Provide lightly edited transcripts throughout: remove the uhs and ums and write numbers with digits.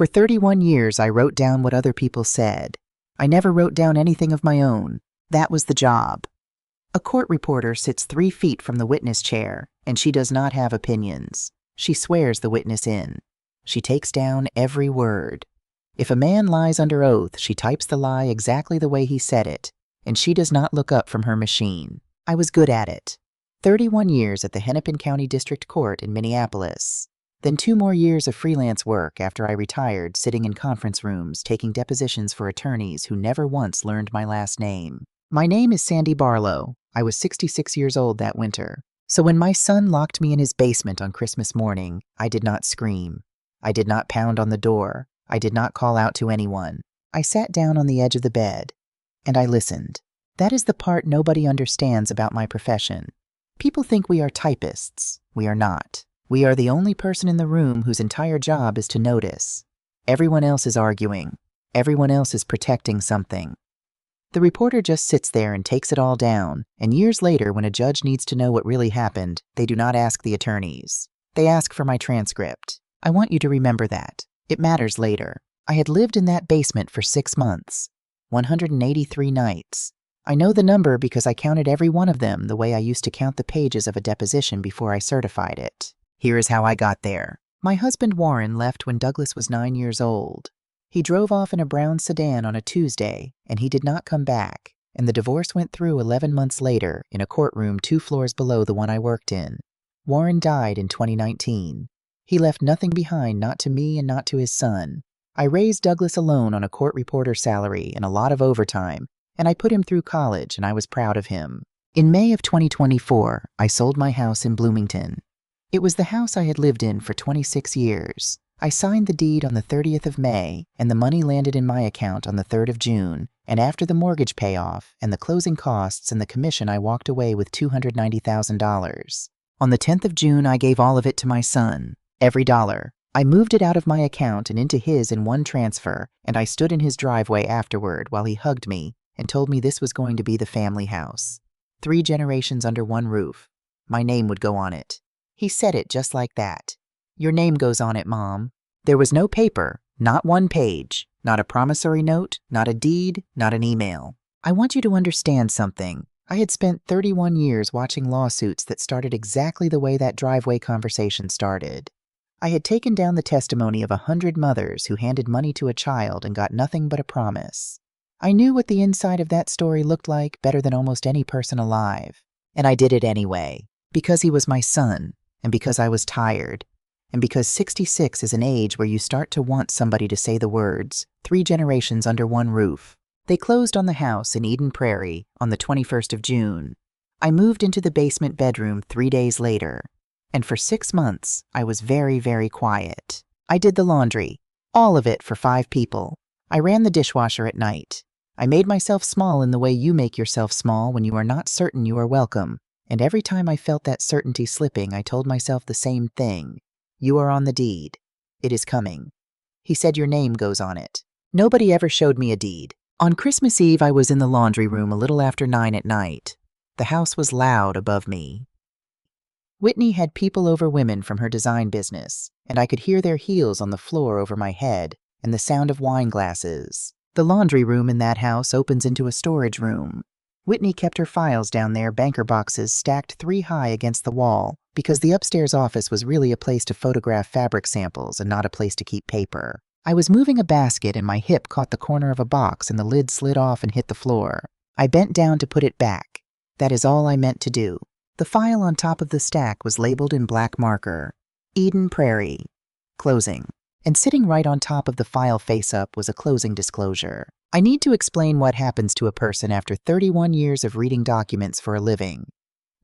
For 31 years, I wrote down what other people said. I never wrote down anything of my own. That was the job. A court reporter sits 3 feet from the witness chair, and she does not have opinions. She swears the witness in. She takes down every word. If a man lies under oath, she types the lie exactly the way he said it, and she does not look up from her machine. I was good at it. 31 years at the Hennepin County District Court in Minneapolis. Then 2 more years of freelance work after I retired, sitting in conference rooms, taking depositions for attorneys who never once learned my last name. My name is Sandy Barlow. I was 66 years old that winter. So when my son locked me in his basement on Christmas morning, I did not scream. I did not pound on the door. I did not call out to anyone. I sat down on the edge of the bed, and I listened. That is the part nobody understands about my profession. People think we are typists. We are not. We are the only person in the room whose entire job is to notice. Everyone else is arguing. Everyone else is protecting something. The reporter just sits there and takes it all down, and years later, when a judge needs to know what really happened, they do not ask the attorneys. They ask for my transcript. I want you to remember that. It matters later. I had lived in that basement for 6 months, 183 nights. I know the number because I counted every one of them the way I used to count the pages of a deposition before I certified it. Here is how I got there. My husband Warren left when Douglas was 9 years old. He drove off in a brown sedan on a Tuesday, and he did not come back, and the divorce went through 11 months later in a courtroom 2 floors below the one I worked in. Warren died in 2019. He left nothing behind, not to me and not to his son. I raised Douglas alone on a court reporter salary and a lot of overtime, and I put him through college, and I was proud of him. In May of 2024, I sold my house in Bloomington. It was the house I had lived in for 26 years. I signed the deed on the 30th of May, and the money landed in my account on the 3rd of June, and after the mortgage payoff and the closing costs and the commission, I walked away with $290,000. On the 10th of June, I gave all of it to my son, every dollar. I moved it out of my account and into his in one transfer, and I stood in his driveway afterward while he hugged me and told me this was going to be the family house. 3 generations under one roof. My name would go on it. He said it just like that. Your name goes on it, Mom. There was no paper, not one page, not a promissory note, not a deed, not an email. I want you to understand something. I had spent 31 years watching lawsuits that started exactly the way that driveway conversation started. I had taken down the testimony of 100 mothers who handed money to a child and got nothing but a promise. I knew what the inside of that story looked like better than almost any person alive. And I did it anyway, because he was my son, and because I was tired. And because 66 is an age where you start to want somebody to say the words, 3 generations under one roof. They closed on the house in Eden Prairie on the 21st of June. I moved into the basement bedroom 3 days later. And for 6 months, I was very, very quiet. I did the laundry, all of it for 5 people. I ran the dishwasher at night. I made myself small in the way you make yourself small when you are not certain you are welcome. And every time I felt that certainty slipping, I told myself the same thing. You are on the deed. It is coming. He said your name goes on it. Nobody ever showed me a deed. On Christmas Eve, I was in the laundry room a little after 9 at night. The house was loud above me. Whitney had people over women from her design business, and I could hear their heels on the floor over my head and the sound of wine glasses. The laundry room in that house opens into a storage room. Whitney kept her files down there, banker boxes stacked 3 high against the wall, because the upstairs office was really a place to photograph fabric samples and not a place to keep paper. I was moving a basket and my hip caught the corner of a box and the lid slid off and hit the floor. I bent down to put it back. That is all I meant to do. The file on top of the stack was labeled in black marker, Eden Prairie, closing. And sitting right on top of the file face-up was a closing disclosure. I need to explain what happens to a person after 31 years of reading documents for a living.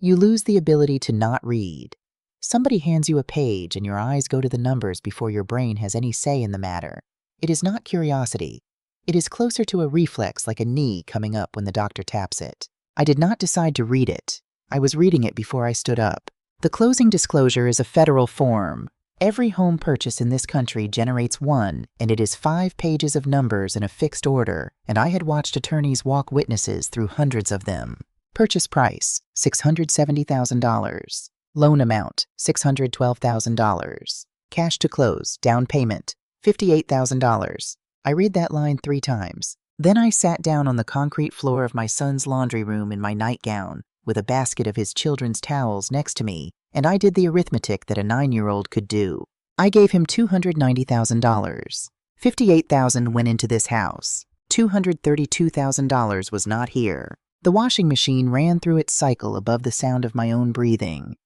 You lose the ability to not read. Somebody hands you a page and your eyes go to the numbers before your brain has any say in the matter. It is not curiosity. It is closer to a reflex, like a knee coming up when the doctor taps it. I did not decide to read it. I was reading it before I stood up. The closing disclosure is a federal form. Every home purchase in this country generates one, and it is 5 pages of numbers in a fixed order, and I had watched attorneys walk witnesses through hundreds of them. Purchase price, $670,000. Loan amount, $612,000. Cash to close, down payment, $58,000. I read that line 3 times. Then I sat down on the concrete floor of my son's laundry room in my nightgown, with a basket of his children's towels next to me, and I did the arithmetic that a 9-year-old could do. I gave him $290,000. $58,000 went into this house. $232,000 was not here. The washing machine ran through its cycle above the sound of my own breathing.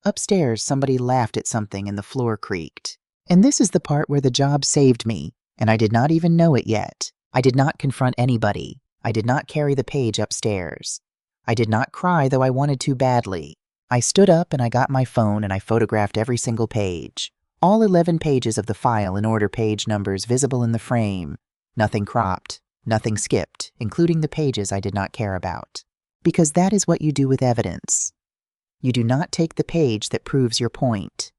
Upstairs, somebody laughed at something and the floor creaked. And this is the part where the job saved me, and I did not even know it yet. I did not confront anybody. I did not carry the page upstairs. I did not cry, though I wanted to badly. I stood up and I got my phone and I photographed every single page. All 11 pages of the file in order, page numbers visible in the frame. Nothing cropped, nothing skipped, including the pages I did not care about. Because that is what you do with evidence. You do not take the page that proves your point.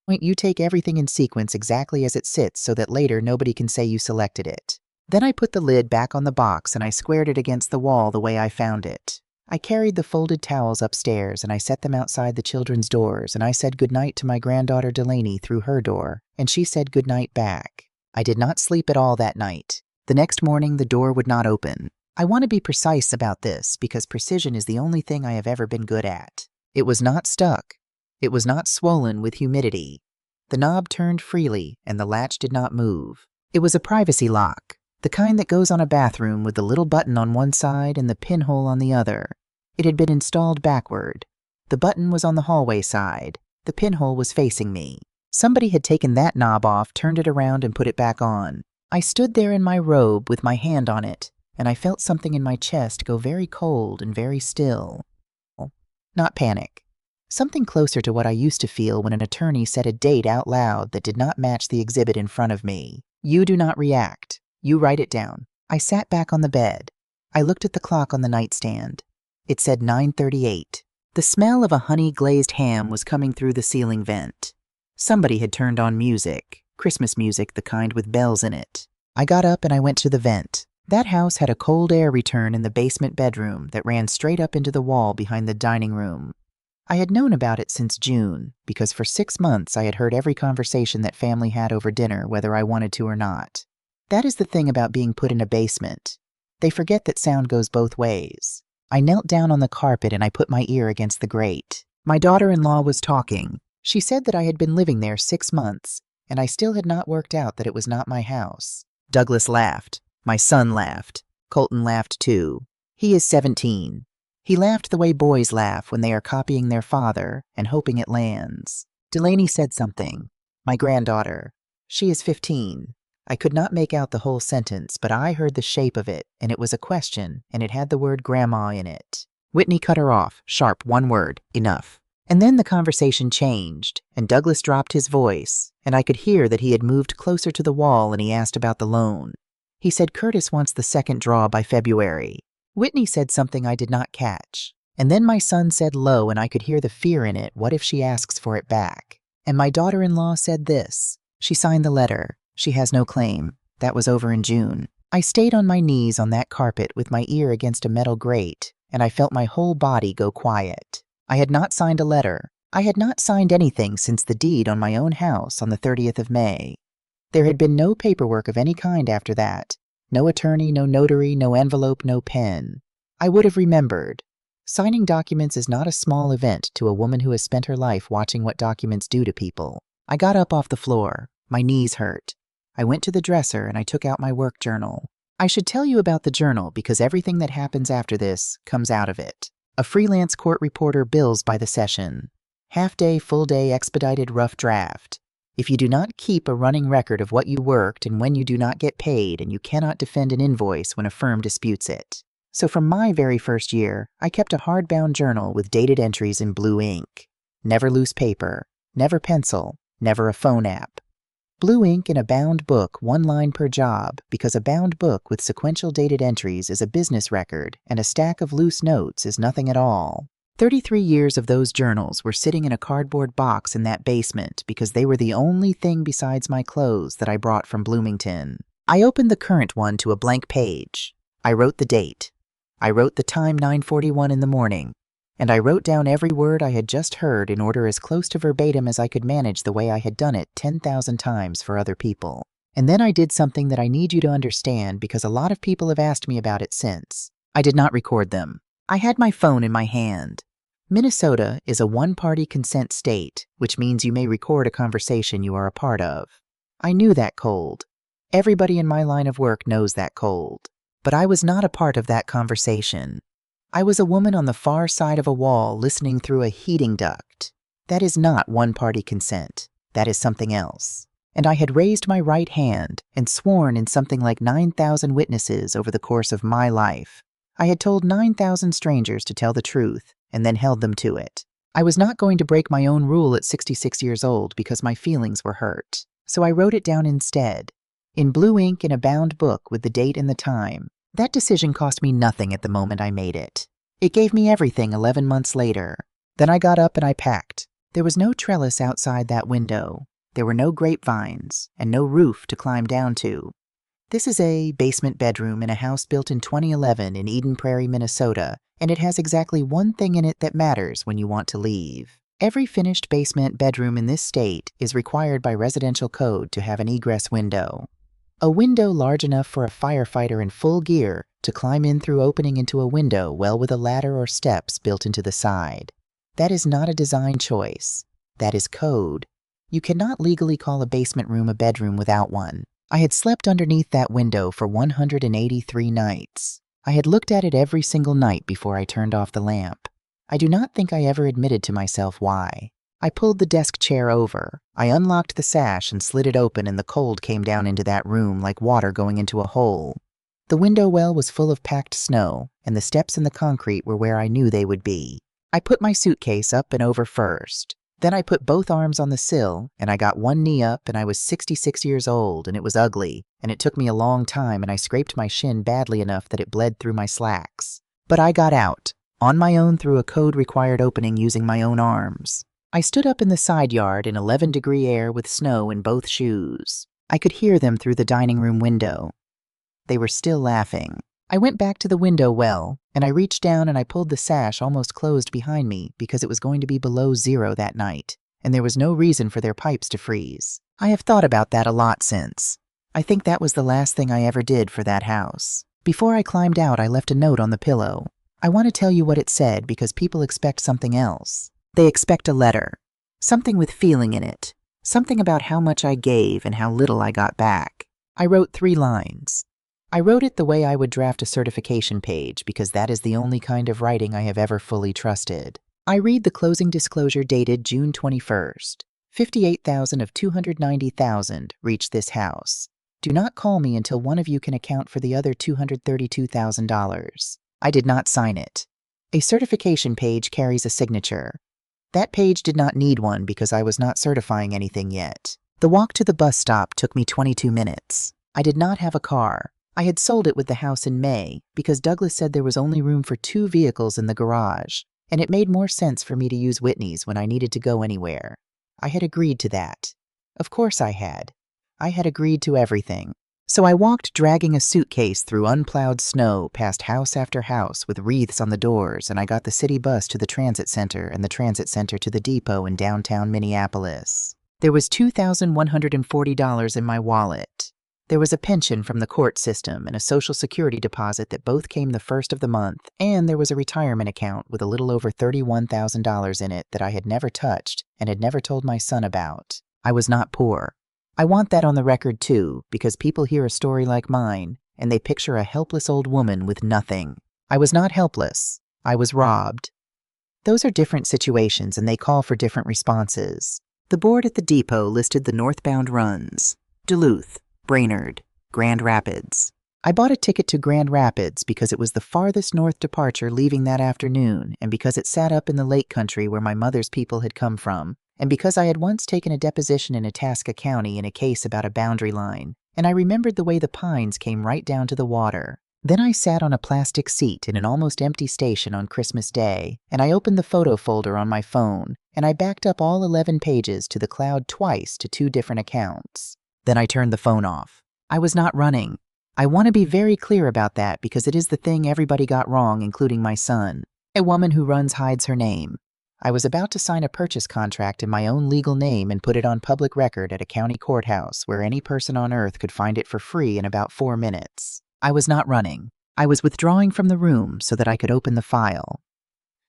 You take everything in sequence exactly as it sits so that later nobody can say you selected it. Then I put the lid back on the box and I squared it against the wall the way I found it. I carried the folded towels upstairs and I set them outside the children's doors and I said goodnight to my granddaughter Delaney through her door, and she said goodnight back. I did not sleep at all that night. The next morning the door would not open. I want to be precise about this because precision is the only thing I have ever been good at. It was not stuck. It was not swollen with humidity. The knob turned freely and the latch did not move. It was a privacy lock, the kind that goes on a bathroom with the little button on one side and the pinhole on the other. It had been installed backward. The button was on the hallway side. The pinhole was facing me. Somebody had taken that knob off, turned it around, and put it back on. I stood there in my robe with my hand on it, and I felt something in my chest go very cold and very still. Not panic. Something closer to what I used to feel when an attorney said a date out loud that did not match the exhibit in front of me. You do not react. You write it down. I sat back on the bed. I looked at the clock on the nightstand. It said 9:38. The smell of a honey-glazed ham was coming through the ceiling vent. Somebody had turned on music, Christmas music, the kind with bells in it. I got up and I went to the vent. That house had a cold air return in the basement bedroom that ran straight up into the wall behind the dining room. I had known about it since June, because for 6 months I had heard every conversation that family had over dinner, whether I wanted to or not. That is the thing about being put in a basement. They forget that sound goes both ways. I knelt down on the carpet and I put my ear against the grate. My daughter-in-law was talking. She said that I had been living there 6 months, and I still had not worked out that it was not my house. Douglas laughed. My son laughed. Colton laughed too. He is 17. He laughed the way boys laugh when they are copying their father and hoping it lands. Delaney said something. My granddaughter. She is 15. I could not make out the whole sentence, but I heard the shape of it, and it was a question, and it had the word grandma in it. Whitney cut her off, sharp, one word, enough. And then the conversation changed, and Douglas dropped his voice, and I could hear that he had moved closer to the wall and he asked about the loan. He said Curtis wants the second draw by February. Whitney said something I did not catch, and then my son said low, and I could hear the fear in it, what if she asks for it back? And my daughter-in-law said this. She signed the letter. She has no claim. That was over in June. I stayed on my knees on that carpet with my ear against a metal grate, and I felt my whole body go quiet. I had not signed a letter. I had not signed anything since the deed on my own house on the 30th of May. There had been no paperwork of any kind after that. No attorney, no notary, no envelope, no pen. I would have remembered. Signing documents is not a small event to a woman who has spent her life watching what documents do to people. I got up off the floor. My knees hurt. I went to the dresser and I took out my work journal. I should tell you about the journal because everything that happens after this comes out of it. A freelance court reporter bills by the session. Half-day, full-day, expedited rough draft. If you do not keep a running record of what you worked and when you do not get paid, and you cannot defend an invoice when a firm disputes it. So from my very first year, I kept a hardbound journal with dated entries in blue ink. Never loose paper, never pencil, never a phone app. Blue ink in a bound book, 1 line per job, because a bound book with sequential dated entries is a business record, and a stack of loose notes is nothing at all. 33 years of those journals were sitting in a cardboard box in that basement because they were the only thing besides my clothes that I brought from Bloomington. I opened the current one to a blank page. I wrote the date. I wrote the time, 9:41 in the morning. And I wrote down every word I had just heard in order as close to verbatim as I could manage the way I had done it 10,000 times for other people. And then I did something that I need you to understand because a lot of people have asked me about it since. I did not record them. I had my phone in my hand. Minnesota is a one-party consent state, which means you may record a conversation you are a part of. I knew that cold. Everybody in my line of work knows that cold. But I was not a part of that conversation. I was a woman on the far side of a wall listening through a heating duct. That is not one-party consent. That is something else. And I had raised my right hand and sworn in something like 9,000 witnesses over the course of my life. I had told 9,000 strangers to tell the truth and then held them to it. I was not going to break my own rule at 66 years old because my feelings were hurt. So I wrote it down instead, in blue ink in a bound book with the date and the time. That decision cost me nothing at the moment I made it. It gave me everything 11 months later. Then I got up and I packed. There was no trellis outside that window. There were no grapevines and no roof to climb down to. This is a basement bedroom in a house built in 2011 in Eden Prairie, Minnesota, and it has exactly one thing in it that matters when you want to leave. Every finished basement bedroom in this state is required by residential code to have an egress window. A window large enough for a firefighter in full gear to climb in through opening into a window well with a ladder or steps built into the side. That is not a design choice. That is code. You cannot legally call a basement room a bedroom without one. I had slept underneath that window for 183 nights. I had looked at it every single night before I turned off the lamp. I do not think I ever admitted to myself why. I pulled the desk chair over. I unlocked the sash and slid it open, and the cold came down into that room like water going into a hole. The window well was full of packed snow, and the steps in the concrete were where I knew they would be. I put my suitcase up and over first. Then I put both arms on the sill, and I got one knee up, and I was 66 years old, and it was ugly, and it took me a long time, and I scraped my shin badly enough that it bled through my slacks. But I got out, on my own through a code-required opening using my own arms. I stood up in the side yard in 11-degree air with snow in both shoes. I could hear them through the dining room window. They were still laughing. I went back to the window well, and I reached down and I pulled the sash almost closed behind me because it was going to be below zero that night, and there was no reason for their pipes to freeze. I have thought about that a lot since. I think that was the last thing I ever did for that house. Before I climbed out, I left a note on the pillow. I want to tell you what it said because people expect something else. They expect a letter. Something with feeling in it. Something about how much I gave and how little I got back. I wrote 3 lines. I wrote it the way I would draft a certification page because that is the only kind of writing I have ever fully trusted. I read the closing disclosure dated June 21st. 58,000 of 290,000 reached this house. Do not call me until one of you can account for the other $232,000. I did not sign it. A certification page carries a signature. That page did not need one because I was not certifying anything yet. The walk to the bus stop took me 22 minutes. I did not have a car. I had sold it with the house in May because Douglas said there was only room for 2 vehicles in the garage, and it made more sense for me to use Whitney's when I needed to go anywhere. I had agreed to that. Of course I had. I had agreed to everything. So I walked dragging a suitcase through unplowed snow past house after house with wreaths on the doors, and I got the city bus to the transit center and the transit center to the depot in downtown Minneapolis. There was $2,140 in my wallet. There was a pension from the court system and a Social Security deposit that both came the first of the month, and there was a retirement account with a little over $31,000 in it that I had never touched and had never told my son about. I was not poor. I want that on the record too, because people hear a story like mine and they picture a helpless old woman with nothing. I was not helpless. I was robbed. Those are different situations and they call for different responses. The board at the depot listed the northbound runs: Duluth, Brainerd, Grand Rapids. I bought a ticket to Grand Rapids because it was the farthest north departure leaving that afternoon, and because it sat up in the lake country where my mother's people had come from, and because I had once taken a deposition in Itasca County in a case about a boundary line, and I remembered the way the pines came right down to the water. Then I sat on a plastic seat in an almost empty station on Christmas Day, and I opened the photo folder on my phone, and I backed up all 11 pages to the cloud twice to 2 different accounts. Then I turned the phone off. I was not running. I want to be very clear about that because it is the thing everybody got wrong, including my son. A woman who runs hides her name. I was about to sign a purchase contract in my own legal name and put it on public record at a county courthouse where any person on earth could find it for free in about 4 minutes. I was not running. I was withdrawing from the room so that I could open the file.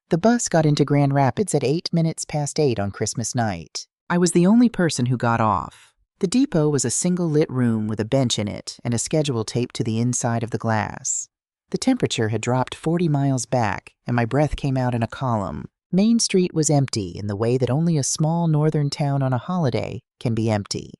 The bus got into Grand Rapids at 8 minutes past 8 on Christmas night. I was the only person who got off. The depot was a single lit room with a bench in it and a schedule taped to the inside of the glass. The temperature had dropped 40 miles back, and my breath came out in a column. Main Street was empty in the way that only a small northern town on a holiday can be empty.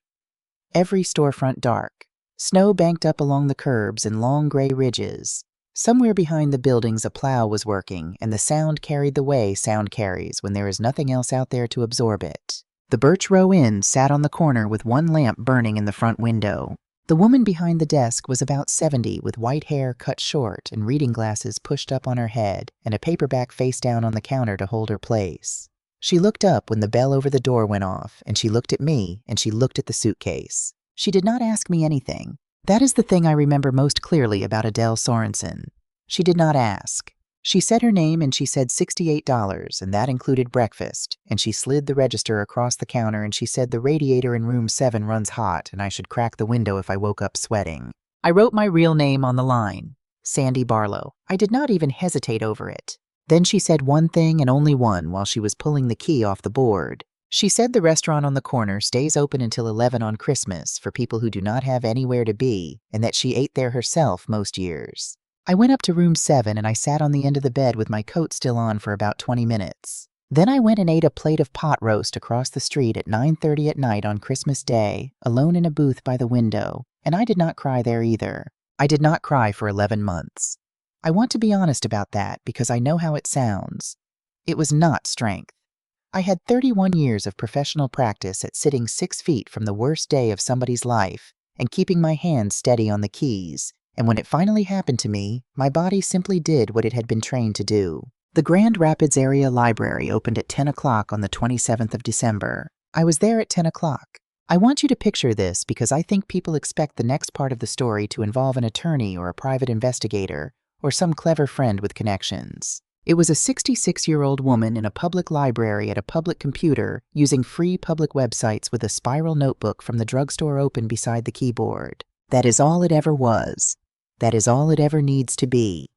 Every storefront dark. Snow banked up along the curbs in long gray ridges. Somewhere behind the buildings a plow was working, and the sound carried the way sound carries when there is nothing else out there to absorb it. The Birch Row Inn sat on the corner with one lamp burning in the front window. The woman behind the desk was about 70 with white hair cut short and reading glasses pushed up on her head and a paperback face down on the counter to hold her place. She looked up when the bell over the door went off, and she looked at me, and she looked at the suitcase. She did not ask me anything. That is the thing I remember most clearly about Adele Sorensen. She did not ask. She said her name and she said $68, and that included breakfast, and she slid the register across the counter and she said the radiator in room 7 runs hot and I should crack the window if I woke up sweating. I wrote my real name on the line, Sandy Barlow. I did not even hesitate over it. Then she said one thing and only one while she was pulling the key off the board. She said the restaurant on the corner stays open until 11 on Christmas for people who do not have anywhere to be, and that she ate there herself most years. I went up to room 7 and I sat on the end of the bed with my coat still on for about 20 minutes. Then I went and ate a plate of pot roast across the street at 9:30 at night on Christmas Day, alone in a booth by the window, and I did not cry there either. I did not cry for 11 months. I want to be honest about that because I know how it sounds. It was not strength. I had 31 years of professional practice at sitting 6 feet from the worst day of somebody's life and keeping my hands steady on the keys. And when it finally happened to me, my body simply did what it had been trained to do. The Grand Rapids Area Library opened at 10 o'clock on the 27th of December. I was there at 10 o'clock. I want you to picture this because I think people expect the next part of the story to involve an attorney or a private investigator or some clever friend with connections. It was a 66-year-old woman in a public library at a public computer using free public websites with a spiral notebook from the drugstore open beside the keyboard. That is all it ever was. That is all it ever needs to be.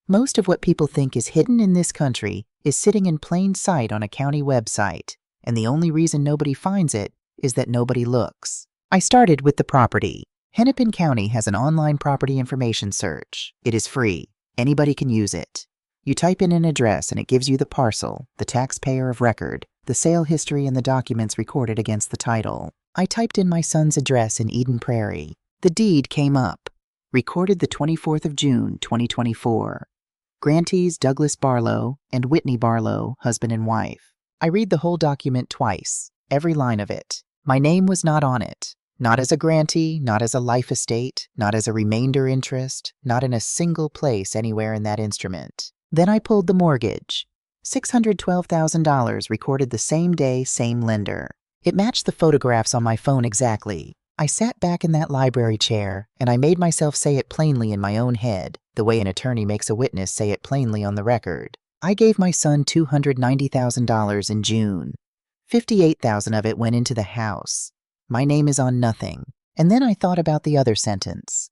Most of what people think is hidden in this country is sitting in plain sight on a county website, and the only reason nobody finds it is that nobody looks. I started with the property. Hennepin County has an online property information search. It is free. Anybody can use it. You type in an address and it gives you the parcel, the taxpayer of record, the sale history, and the documents recorded against the title. I typed in my son's address in Eden Prairie. The deed came up. Recorded the 24th of June, 2024. Grantees Douglas Barlow and Whitney Barlow, husband and wife. I read the whole document twice, every line of it. My name was not on it. Not as a grantee, not as a life estate, not as a remainder interest, not in a single place anywhere in that instrument. Then I pulled the mortgage. $612,000 recorded the same day, same lender. It matched the photographs on my phone exactly. I sat back in that library chair, and I made myself say it plainly in my own head, the way an attorney makes a witness say it plainly on the record. I gave my son $290,000 in June. $58,000 of it went into the house. My name is on nothing. And then I thought about the other sentence,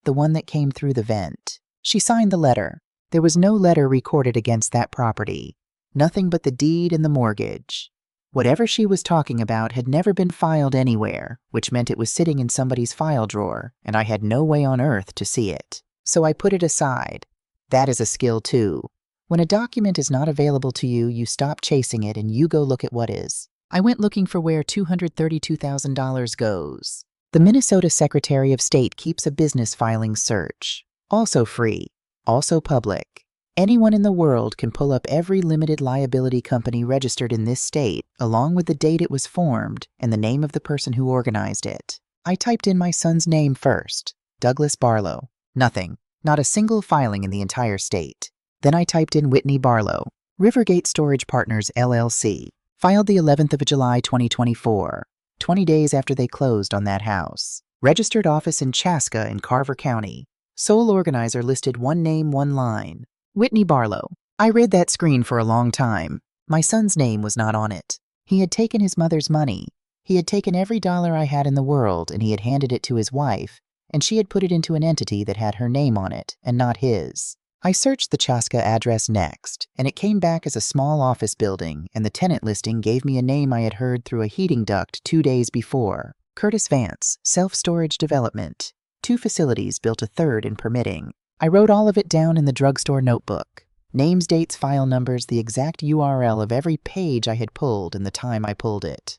the one that came through the vent. She signed the letter. There was no letter recorded against that property. Nothing but the deed and the mortgage. Whatever she was talking about had never been filed anywhere, which meant it was sitting in somebody's file drawer, and I had no way on earth to see it. So I put it aside. That is a skill too. When a document is not available to you, you stop chasing it and you go look at what is. I went looking for where $232,000 goes. The Minnesota Secretary of State keeps a business filing search. Also free. Also public. Anyone in the world can pull up every limited liability company registered in this state, along with the date it was formed and the name of the person who organized it. I typed in my son's name first, Douglas Barlow. Nothing. Not a single filing in the entire state. Then I typed in Whitney Barlow. Rivergate Storage Partners, LLC. Filed the 11th of July, 2024. 20 days after they closed on that house. Registered office in Chaska in Carver County. Sole organizer listed one name, one line. Whitney Barlow. I read that screen for a long time. My son's name was not on it. He had taken his mother's money. He had taken every dollar I had in the world and he had handed it to his wife, and she had put it into an entity that had her name on it and not his. I searched the Chaska address next, and it came back as a small office building, and the tenant listing gave me a name I had heard through a heating duct 2 days before. Curtis Vance, Self-Storage Development. 2 facilities built a third in permitting. I wrote all of it down in the drugstore notebook. Names, dates, file numbers, the exact URL of every page I had pulled and the time I pulled it.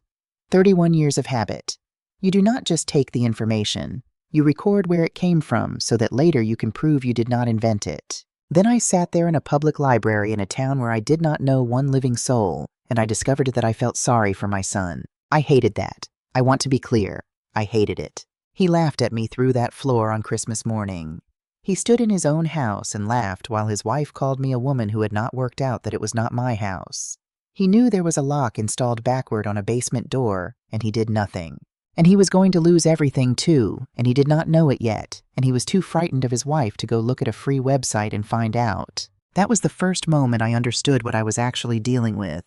31 years of habit. You do not just take the information. You record where it came from so that later you can prove you did not invent it. Then I sat there in a public library in a town where I did not know one living soul, and I discovered that I felt sorry for my son. I hated that. I want to be clear. I hated it. He laughed at me through that floor on Christmas morning. He stood in his own house and laughed while his wife called me a woman who had not worked out that it was not my house. He knew there was a lock installed backward on a basement door, and he did nothing. And he was going to lose everything too, and he did not know it yet, and he was too frightened of his wife to go look at a free website and find out. That was the first moment I understood what I was actually dealing with.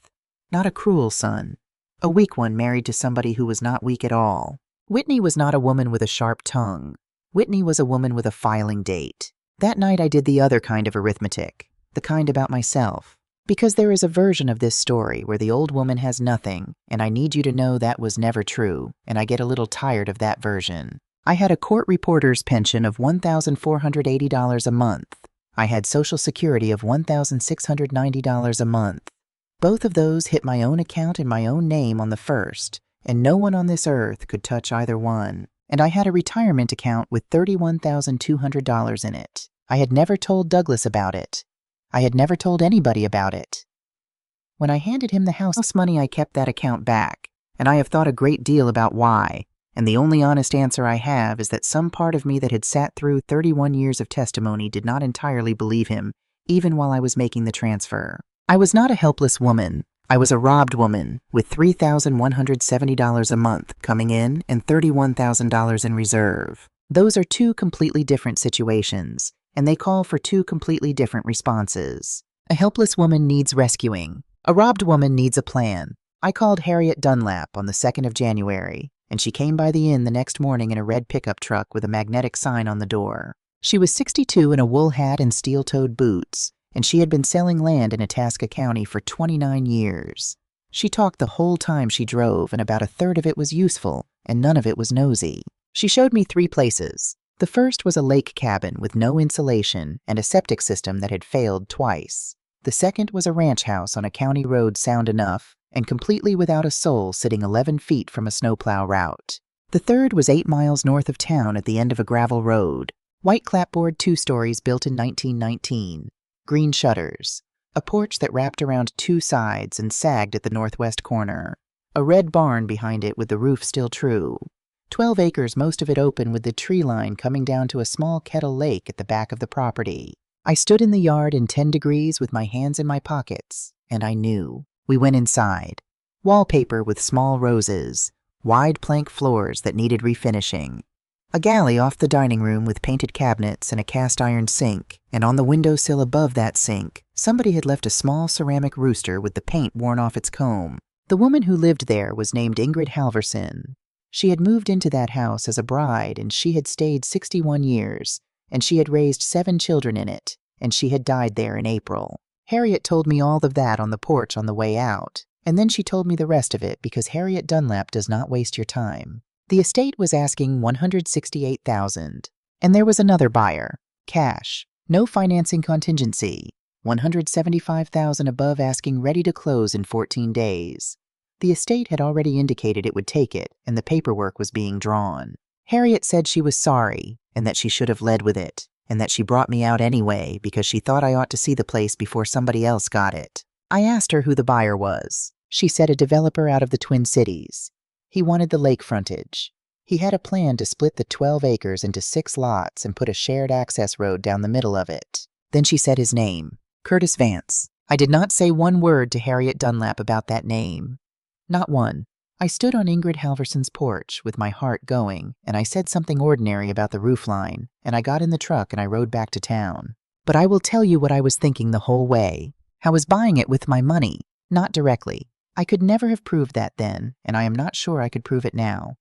Not a cruel son. A weak one married to somebody who was not weak at all. Whitney was not a woman with a sharp tongue. Whitney was a woman with a filing date. That night I did the other kind of arithmetic, the kind about myself. Because there is a version of this story where the old woman has nothing, and I need you to know that was never true, and I get a little tired of that version. I had a court reporter's pension of $1,480 a month. I had Social Security of $1,690 a month. Both of those hit my own account in my own name on the first, and no one on this earth could touch either one. And I had a retirement account with $31,200 in it. I had never told Douglas about it. I had never told anybody about it. When I handed him the house money, I kept that account back, and I have thought a great deal about why, and the only honest answer I have is that some part of me that had sat through 31 years of testimony did not entirely believe him, even while I was making the transfer. I was not a helpless woman. I was a robbed woman with $3,170 a month coming in and $31,000 in reserve. Those are 2 completely different situations, and they call for 2 completely different responses. A helpless woman needs rescuing. A robbed woman needs a plan. I called Harriet Dunlap on the 2nd of January, and she came by the inn the next morning in a red pickup truck with a magnetic sign on the door. She was 62 in a wool hat and steel-toed boots, and she had been selling land in Itasca County for 29 years. She talked the whole time she drove, and about a third of it was useful, and none of it was nosy. She showed me 3 places. The first was a lake cabin with no insulation and a septic system that had failed twice. The second was a ranch house on a county road sound enough and completely without a soul sitting 11 feet from a snowplow route. The third was 8 miles north of town at the end of a gravel road. White clapboard 2 stories built in 1919. Green shutters. A porch that wrapped around 2 sides and sagged at the northwest corner. A red barn behind it with the roof still true. 12 acres, most of it open with the tree line coming down to a small kettle lake at the back of the property. I stood in the yard in 10 degrees with my hands in my pockets, and I knew. We went inside. Wallpaper with small roses, wide plank floors that needed refinishing. A galley off the dining room with painted cabinets and a cast iron sink, and on the windowsill above that sink, somebody had left a small ceramic rooster with the paint worn off its comb. The woman who lived there was named Ingrid Halverson. She had moved into that house as a bride, and she had stayed 61 years, and she had raised 7 children in it, and she had died there in April. Harriet told me all of that on the porch on the way out, and then she told me the rest of it because Harriet Dunlap does not waste your time. The estate was asking $168,000, and there was another buyer, cash, no financing contingency, $175,000 above asking, ready to close in 14 days. The estate had already indicated it would take it, and the paperwork was being drawn. Harriet said she was sorry, and that she should have led with it, and that she brought me out anyway because she thought I ought to see the place before somebody else got it. I asked her who the buyer was. She said a developer out of the Twin Cities. He wanted the lake frontage. He had a plan to split the 12 acres into 6 lots and put a shared access road down the middle of it. Then she said his name, Curtis Vance. I did not say one word to Harriet Dunlap about that name. Not one. I stood on Ingrid Halverson's porch with my heart going, and I said something ordinary about the roofline, and I got in the truck and I rode back to town. But I will tell you what I was thinking the whole way. I was buying it with my money. Not directly. I could never have proved that then, and I am not sure I could prove it now.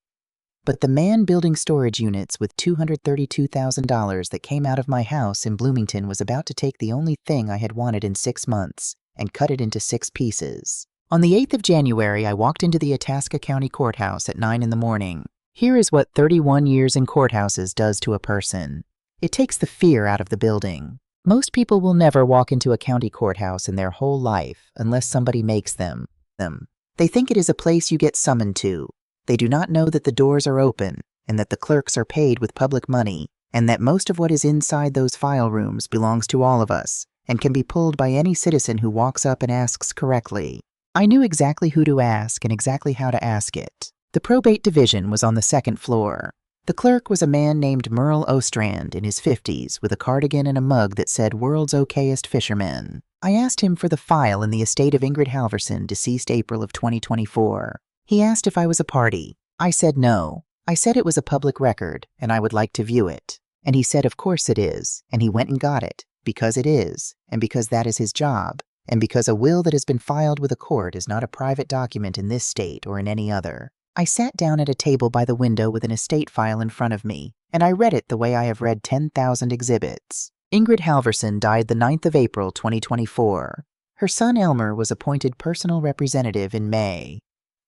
But the man building storage units with $232,000 that came out of my house in Bloomington was about to take the only thing I had wanted in 6 months and cut it into 6 pieces. On the 8th of January, I walked into the Itasca County Courthouse at 9 in the morning. Here is what 31 years in courthouses does to a person. It takes the fear out of the building. Most people will never walk into a county courthouse in their whole life unless somebody makes them. They think it is a place you get summoned to. They do not know that the doors are open and that the clerks are paid with public money and that most of what is inside those file rooms belongs to all of us and can be pulled by any citizen who walks up and asks correctly. I knew exactly who to ask and exactly how to ask it. The probate division was on the 2nd floor. The clerk was a man named Merle Ostrand in his 50s with a cardigan and a mug that said "World's Okayest Fisherman." I asked him for the file in the estate of Ingrid Halverson, deceased April of 2024. He asked if I was a party. I said no. I said it was a public record and I would like to view it. And he said of course it is, and he went and got it, because it is, and because that is his job, and because a will that has been filed with a court is not a private document in this state or in any other. I sat down at a table by the window with an estate file in front of me, and I read it the way I have read 10,000 exhibits. Ingrid Halverson died the 9th of April 2024. Her son Elmer was appointed personal representative in May.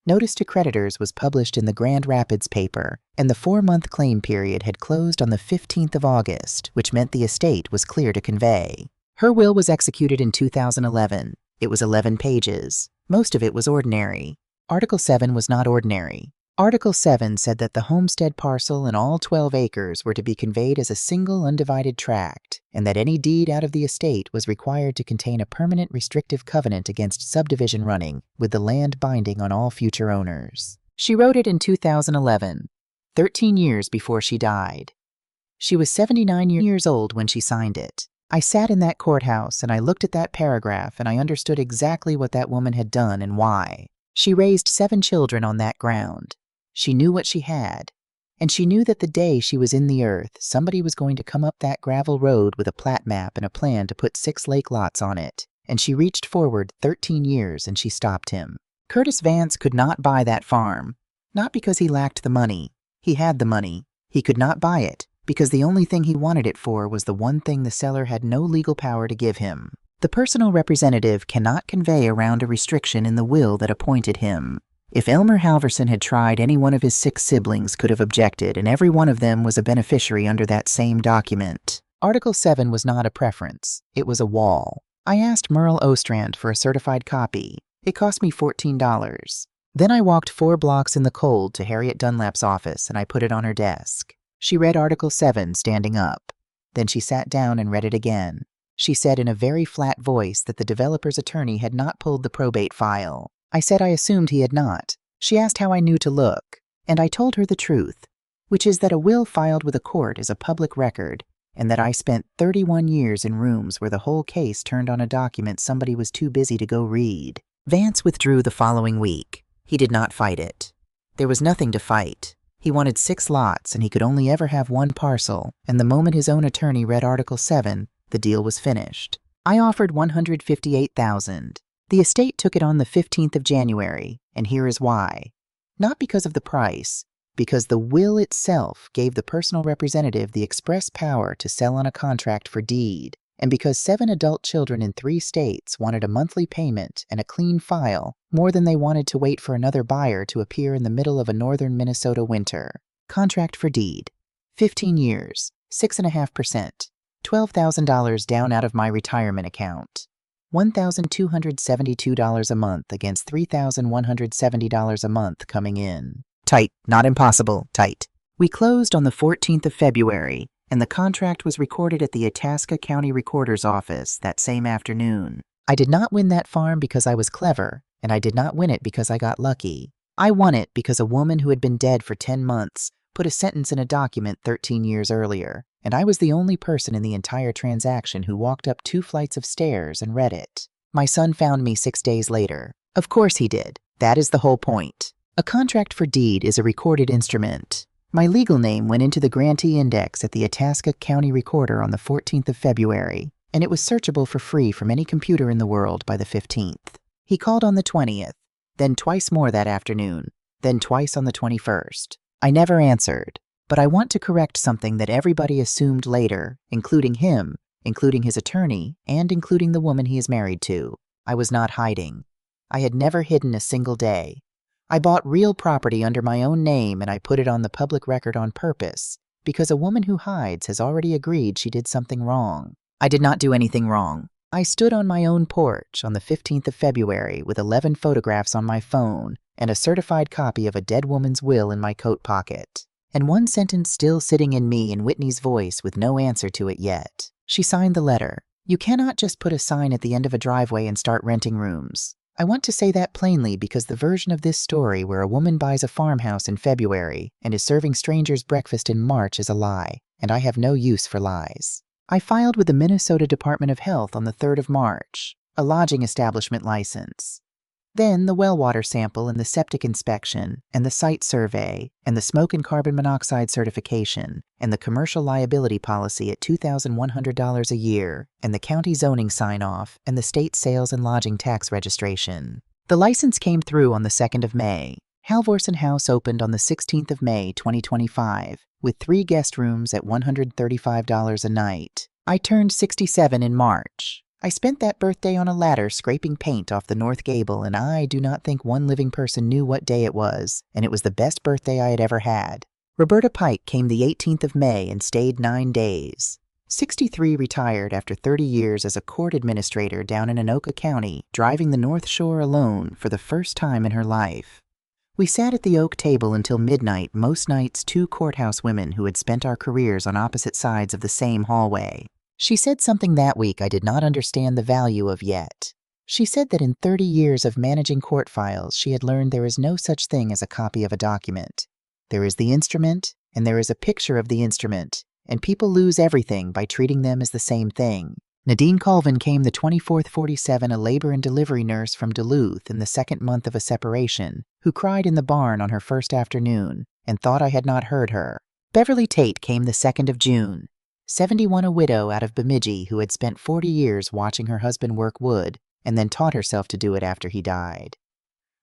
Notice to creditors was published in the Grand Rapids paper, and the 4-month claim period had closed on the 15th of August, which meant the estate was clear to convey. Her will was executed in 2011. It was 11 pages. Most of it was ordinary. Article 7 was not ordinary. Article 7 said that the homestead parcel and all 12 acres were to be conveyed as a single undivided tract, and that any deed out of the estate was required to contain a permanent restrictive covenant against subdivision running, with the land binding on all future owners. She wrote it in 2011, 13 years before she died. She was 79 years old when she signed it. I sat in that courthouse and I looked at that paragraph and I understood exactly what that woman had done and why. She raised 7 children on that ground. She knew what she had, and she knew that the day she was in the earth, somebody was going to come up that gravel road with a plat map and a plan to put 6 lake lots on it, and she reached forward 13 years and she stopped him. Curtis Vance could not buy that farm, not because he lacked the money. He had the money. He could not buy it, because the only thing he wanted it for was the one thing the seller had no legal power to give him. The personal representative cannot convey around a restriction in the will that appointed him. If Elmer Halverson had tried, any one of his 6 siblings could have objected, and every one of them was a beneficiary under that same document. Article 7 was not a preference. It was a wall. I asked Merle Ostrand for a certified copy. It cost me $14. Then I walked 4 blocks in the cold to Harriet Dunlap's office, and I put it on her desk. She read Article 7 standing up. Then she sat down and read it again. She said in a very flat voice that the developer's attorney had not pulled the probate file. I said I assumed he had not. She asked how I knew to look, and I told her the truth, which is that a will filed with a court is a public record, and that I spent 31 years in rooms where the whole case turned on a document somebody was too busy to go read. Vance withdrew the following week. He did not fight it. There was nothing to fight. He wanted 6 lots, and he could only ever have 1 parcel, and the moment his own attorney read Article 7, the deal was finished. I offered $158,000. The estate took it on the 15th of January, and here is why. Not because of the price, because the will itself gave the personal representative the express power to sell on a contract for deed, and because 7 adult children in 3 states wanted a monthly payment and a clean file more than they wanted to wait for another buyer to appear in the middle of a northern Minnesota winter. Contract for deed. 15 years, 6.5%, $12,000 down out of my retirement account. $1,272 a month against $3,170 a month coming in. Tight, not impossible, tight. We closed on the 14th of February, and the contract was recorded at the Itasca County Recorder's office that same afternoon. I did not win that farm because I was clever, and I did not win it because I got lucky. I won it because a woman who had been dead for 10 months put a sentence in a document 13 years earlier, and I was the only person in the entire transaction who walked up 2 flights of stairs and read it. My son found me 6 days later. Of course he did. That is the whole point. A contract for deed is a recorded instrument. My legal name went into the grantee index at the Itasca County Recorder on the 14th of February, and it was searchable for free from any computer in the world by the 15th. He called on the 20th, then twice more that afternoon, then twice on the 21st. I never answered, but I want to correct something that everybody assumed later, including him, including his attorney, and including the woman he is married to. I was not hiding. I had never hidden a single day. I bought real property under my own name and I put it on the public record on purpose, because a woman who hides has already agreed she did something wrong. I did not do anything wrong. I stood on my own porch on the 15th of February with 11 photographs on my phone and a certified copy of a dead woman's will in my coat pocket, and one sentence still sitting in me in Whitney's voice with no answer to it yet. She signed the letter. You cannot just put a sign at the end of a driveway and start renting rooms. I want to say that plainly because the version of this story where a woman buys a farmhouse in February and is serving strangers breakfast in March is a lie, and I have no use for lies. I filed with the Minnesota Department of Health on the 3rd of March, a lodging establishment license. Then the well water sample and the septic inspection and the site survey and the smoke and carbon monoxide certification and the commercial liability policy at $2,100 a year and the county zoning sign-off and the state sales and lodging tax registration. The license came through on the 2nd of May. Halvorsen House opened on the 16th of May, 2025, with 3 guest rooms at $135 a night. I turned 67 in March. I spent that birthday on a ladder scraping paint off the north gable, and I do not think one living person knew what day it was, and it was the best birthday I had ever had. Roberta Pike came the 18th of May and stayed 9 days. 63 retired after 30 years as a court administrator down in Anoka County, driving the North Shore alone for the first time in her life. We sat at the oak table until midnight, most nights 2 courthouse women who had spent our careers on opposite sides of the same hallway. She said something that week I did not understand the value of yet. She said that in 30 years of managing court files, she had learned there is no such thing as a copy of a document. There is the instrument, and there is a picture of the instrument, and people lose everything by treating them as the same thing. Nadine Colvin came the 24th-47, a labor and delivery nurse from Duluth in the 2nd month of a separation, who cried in the barn on her first afternoon and thought I had not heard her. Beverly Tate came the 2nd of June. 71, a widow out of Bemidji who had spent 40 years watching her husband work wood and then taught herself to do it after he died.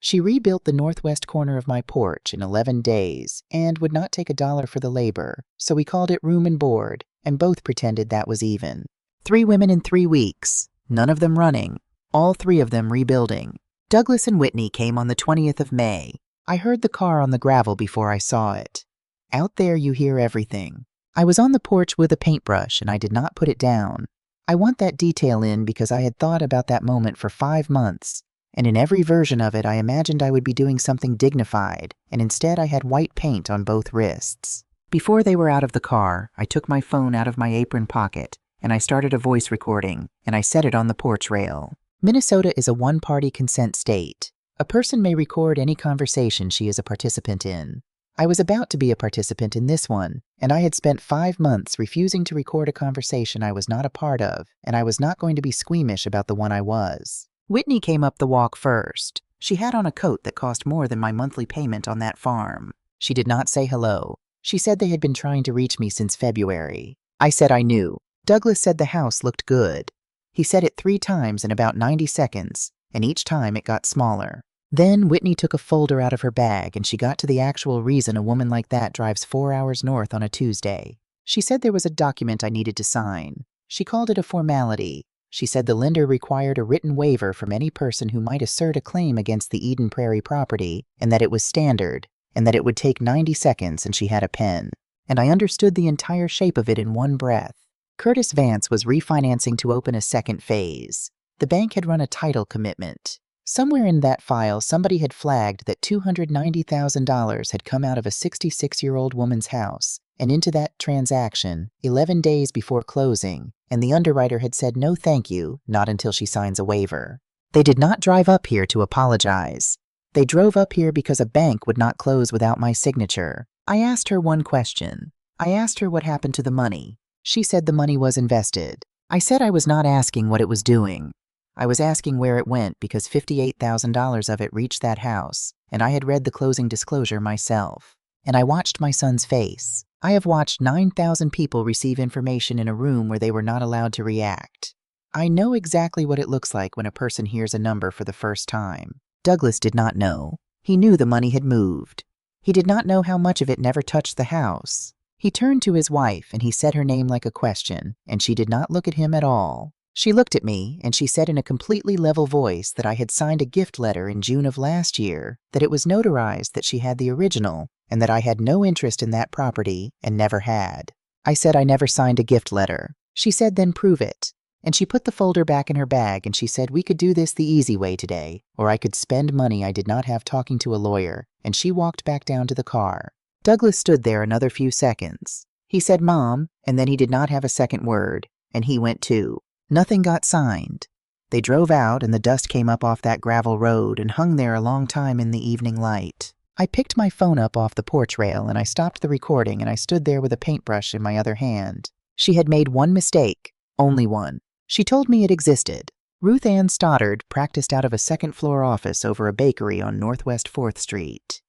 She rebuilt the northwest corner of my porch in 11 days and would not take $1 for the labor, so we called it room and board, and both pretended that was even. 3 women in 3 weeks, none of them running, all 3 of them rebuilding. Douglas and Whitney came on the 20th of May. I heard the car on the gravel before I saw it. Out there you hear everything. I was on the porch with a paintbrush and I did not put it down. I want that detail in because I had thought about that moment for 5 months, and in every version of it I imagined I would be doing something dignified, and instead I had white paint on both wrists. Before they were out of the car, I took my phone out of my apron pocket and I started a voice recording, and I set it on the porch rail. Minnesota is a one-party consent state. A person may record any conversation she is a participant in. I was about to be a participant in this one, and I had spent 5 months refusing to record a conversation I was not a part of, and I was not going to be squeamish about the one I was. Whitney came up the walk first. She had on a coat that cost more than my monthly payment on that farm. She did not say hello. She said they had been trying to reach me since February. I said I knew. Douglas said the house looked good. He said it 3 times in about 90 seconds, and each time it got smaller. Then Whitney took a folder out of her bag and she got to the actual reason a woman like that drives 4 hours north on a Tuesday. She said there was a document I needed to sign. She called it a formality. She said the lender required a written waiver from any person who might assert a claim against the Eden Prairie property, and that it was standard, and that it would take 90 seconds and she had a pen. And I understood the entire shape of it in one breath. Curtis Vance was refinancing to open a second phase. The bank had run a title commitment. Somewhere in that file, somebody had flagged that $290,000 had come out of a 66-year-old woman's house and into that transaction 11 days before closing, and the underwriter had said no thank you, not until she signs a waiver. They did not drive up here to apologize. They drove up here because a bank would not close without my signature. I asked her one question. I asked her what happened to the money. She said the money was invested. I said I was not asking what it was doing. I was asking where it went because $58,000 of it reached that house, and I had read the closing disclosure myself. And I watched my son's face. I have watched 9,000 people receive information in a room where they were not allowed to react. I know exactly what it looks like when a person hears a number for the first time. Douglas did not know. He knew the money had moved. He did not know how much of it never touched the house. He turned to his wife and he said her name like a question, and she did not look at him at all. She looked at me and she said in a completely level voice that I had signed a gift letter in June of last year, that it was notarized that she had the original, and that I had no interest in that property and never had. I said I never signed a gift letter. She said, then prove it. And she put the folder back in her bag and she said we could do this the easy way today, or I could spend money I did not have talking to a lawyer, and she walked back down to the car. Douglas stood there another few seconds. He said, Mom, and then he did not have a second word, and he went too. Nothing got signed. They drove out and the dust came up off that gravel road and hung there a long time in the evening light. I picked my phone up off the porch rail and I stopped the recording and I stood there with a paintbrush in my other hand. She had made one mistake, only one. She told me it existed. Ruth Ann Stoddard practiced out of a second-floor office over a bakery on Northwest 4th Street.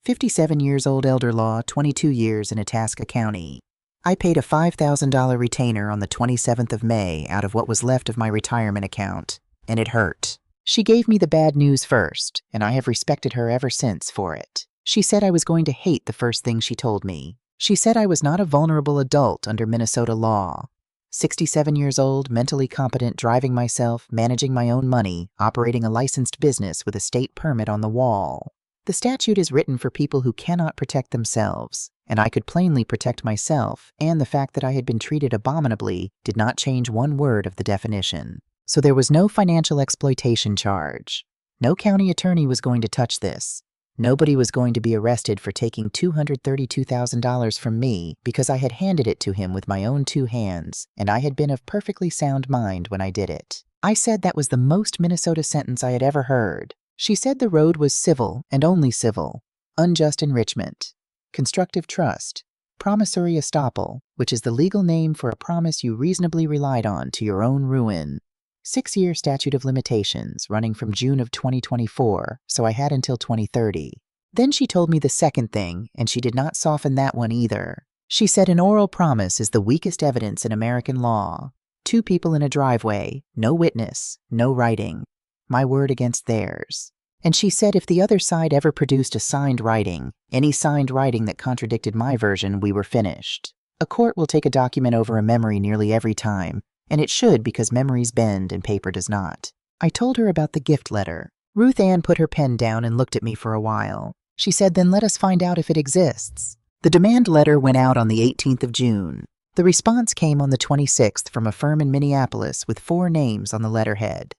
57 years old elder law, 22 years in Itasca County. I paid a $5,000 retainer on the 27th of May out of what was left of my retirement account, and it hurt. She gave me the bad news first, and I have respected her ever since for it. She said I was going to hate the first thing she told me. She said I was not a vulnerable adult under Minnesota law. 67 years old, mentally competent, driving myself, managing my own money, operating a licensed business with a state permit on the wall. The statute is written for people who cannot protect themselves, and I could plainly protect myself, and the fact that I had been treated abominably did not change one word of the definition. So there was no financial exploitation charge. No county attorney was going to touch this. Nobody was going to be arrested for taking $232,000 from me because I had handed it to him with my own two hands, and I had been of perfectly sound mind when I did it. I said that was the most Minnesota sentence I had ever heard. She said the road was civil and only civil, unjust enrichment, constructive trust, promissory estoppel, which is the legal name for a promise you reasonably relied on to your own ruin. 6-year statute of limitations running from June of 2024, so I had until 2030. Then she told me the second thing, and she did not soften that one either. She said an oral promise is the weakest evidence in American law. 2 people in a driveway, no witness, no writing. My word against theirs. And she said if the other side ever produced a signed writing, any signed writing that contradicted my version, we were finished. A court will take a document over a memory nearly every time, and it should because memories bend and paper does not. I told her about the gift letter. Ruth Ann put her pen down and looked at me for a while. She said, then let us find out if it exists. The demand letter went out on the 18th of June. The response came on the 26th from a firm in Minneapolis with 4 names on the letterhead.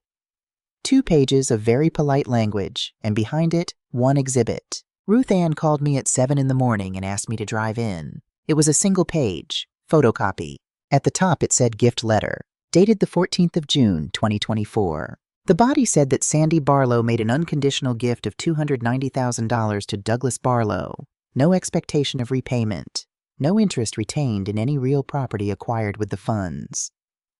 2 pages of very polite language, and behind it, 1 exhibit. Ruth Ann called me at 7 in the morning and asked me to drive in. It was a single page, photocopy. At the top it said gift letter, dated the 14th of June, 2024. The body said that Sandy Barlow made an unconditional gift of $290,000 to Douglas Barlow. No expectation of repayment. No interest retained in any real property acquired with the funds.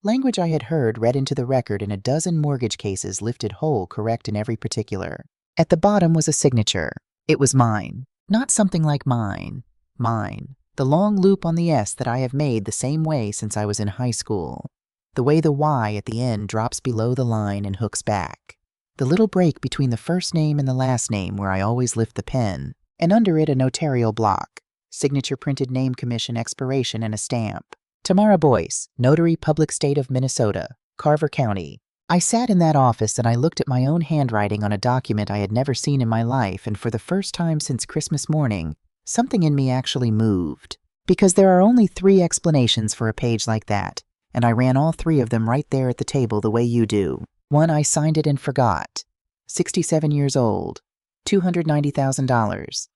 Language I had heard read into the record in a dozen mortgage cases lifted whole correct in every particular. At the bottom was a signature. It was mine. Not something like mine. Mine. The long loop on the S that I have made the same way since I was in high school. The way the Y at the end drops below the line and hooks back. The little break between the first name and the last name where I always lift the pen. And under it a notarial block. Signature printed name commission expiration and a stamp. Tamara Boyce, Notary Public State of Minnesota, Carver County. I sat in that office and I looked at my own handwriting on a document I had never seen in my life, and for the first time since Christmas morning, something in me actually moved. Because there are only 3 explanations for a page like that, and I ran all 3 of them right there at the table the way you do. 1, I signed it and forgot. 67 years old. $290,000.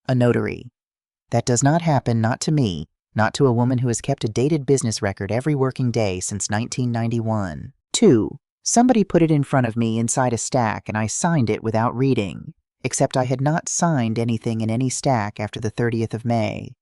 A notary. That does not happen, not to me. Not to a woman who has kept a dated business record every working day since 1991. 2. Somebody put it in front of me inside a stack and I signed it without reading. Except I had not signed anything in any stack after the 30th of May.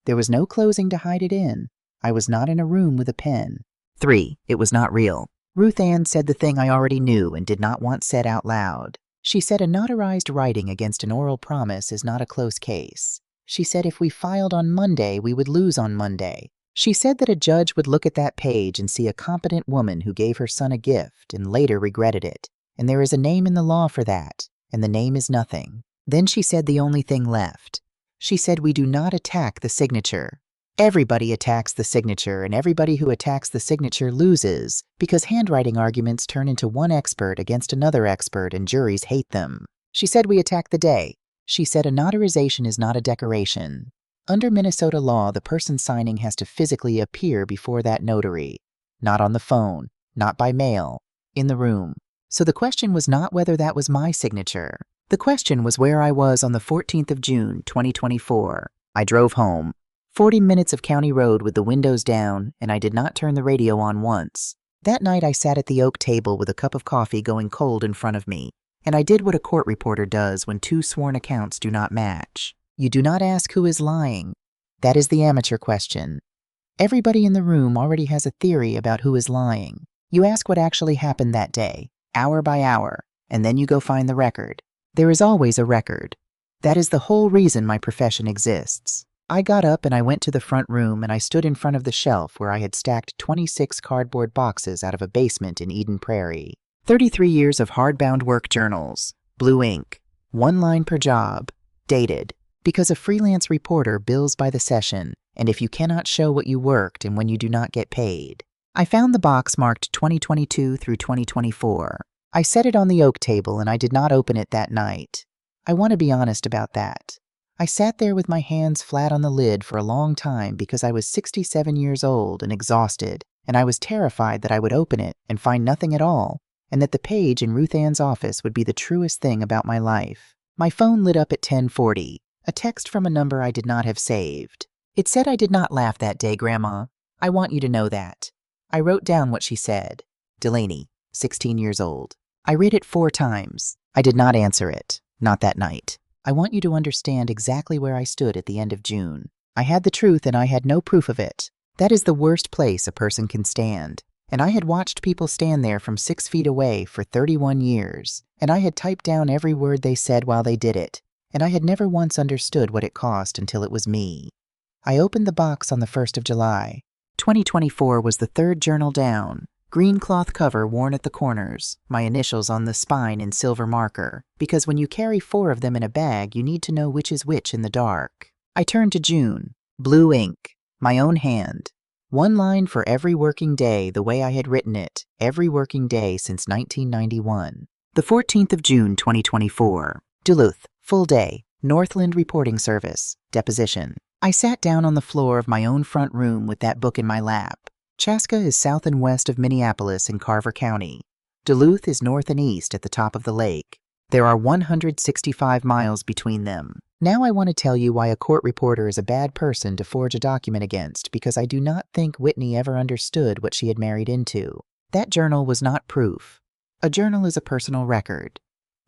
There was no closing to hide it in. I was not in a room with a pen. 3. It was not real. Ruth Ann said the thing I already knew and did not want said out loud. She said a notarized writing against an oral promise is not a close case. She said if we filed on Monday, we would lose on Monday. She said that a judge would look at that page and see a competent woman who gave her son a gift and later regretted it. And there is a name in the law for that, and the name is nothing. Then she said the only thing left. She said we do not attack the signature. Everybody attacks the signature, and everybody who attacks the signature loses, because handwriting arguments turn into one expert against another expert and juries hate them. She said we attack the day. She said a notarization is not a decoration. Under Minnesota law, the person signing has to physically appear before that notary. Not on the phone, not by mail, in the room. So the question was not whether that was my signature. The question was where I was on the 14th of June, 2024. I drove home. 40 minutes of county road with the windows down, and I did not turn the radio on once. That night I sat at the oak table with a cup of coffee going cold in front of me, and I did what a court reporter does when two sworn accounts do not match. You do not ask who is lying. That is the amateur question. Everybody in the room already has a theory about who is lying. You ask what actually happened that day, hour by hour, and then you go find the record. There is always a record. That is the whole reason my profession exists. I got up and I went to the front room and I stood in front of the shelf where I had stacked 26 cardboard boxes out of a basement in Eden Prairie. 33 years of hardbound work journals, blue ink, 1 line per job, dated, because a freelance reporter bills by the session, and if you cannot show what you worked and when you do not get paid. I found the box marked 2022 through 2024. I set it on the oak table and I did not open it that night. I want to be honest about that. I sat there with my hands flat on the lid for a long time because I was 67 years old and exhausted, and I was terrified that I would open it and find nothing at all, and that the page in Ruth Ann's office would be the truest thing about my life. My phone lit up at 10:40, a text from a number I did not have saved. It said I did not laugh that day, Grandma. I want you to know that. I wrote down what she said. Delaney, 16 years old. I read it 4 times. I did not answer it, not that night. I want you to understand exactly where I stood at the end of June. I had the truth and I had no proof of it. That is the worst place a person can stand. And I had watched people stand there from 6 feet away for 31 years, and I had typed down every word they said while they did it, and I had never once understood what it cost until it was me. I opened the box on the 1st of July. 2024 was the 3rd journal down. Green cloth cover worn at the corners, my initials on the spine in silver marker, because when you carry 4 of them in a bag, you need to know which is which in the dark. I turned to June. Blue ink. My own hand. 1 line for every working day the way I had written it, every working day since 1991. The 14th of June, 2024. Duluth. Full day. Northland Reporting Service. Deposition. I sat down on the floor of my own front room with that book in my lap. Chaska is south and west of Minneapolis in Carver County. Duluth is north and east at the top of the lake. There are 165 miles between them. Now I want to tell you why a court reporter is a bad person to forge a document against, because I do not think Whitney ever understood what she had married into. That journal was not proof. A journal is a personal record.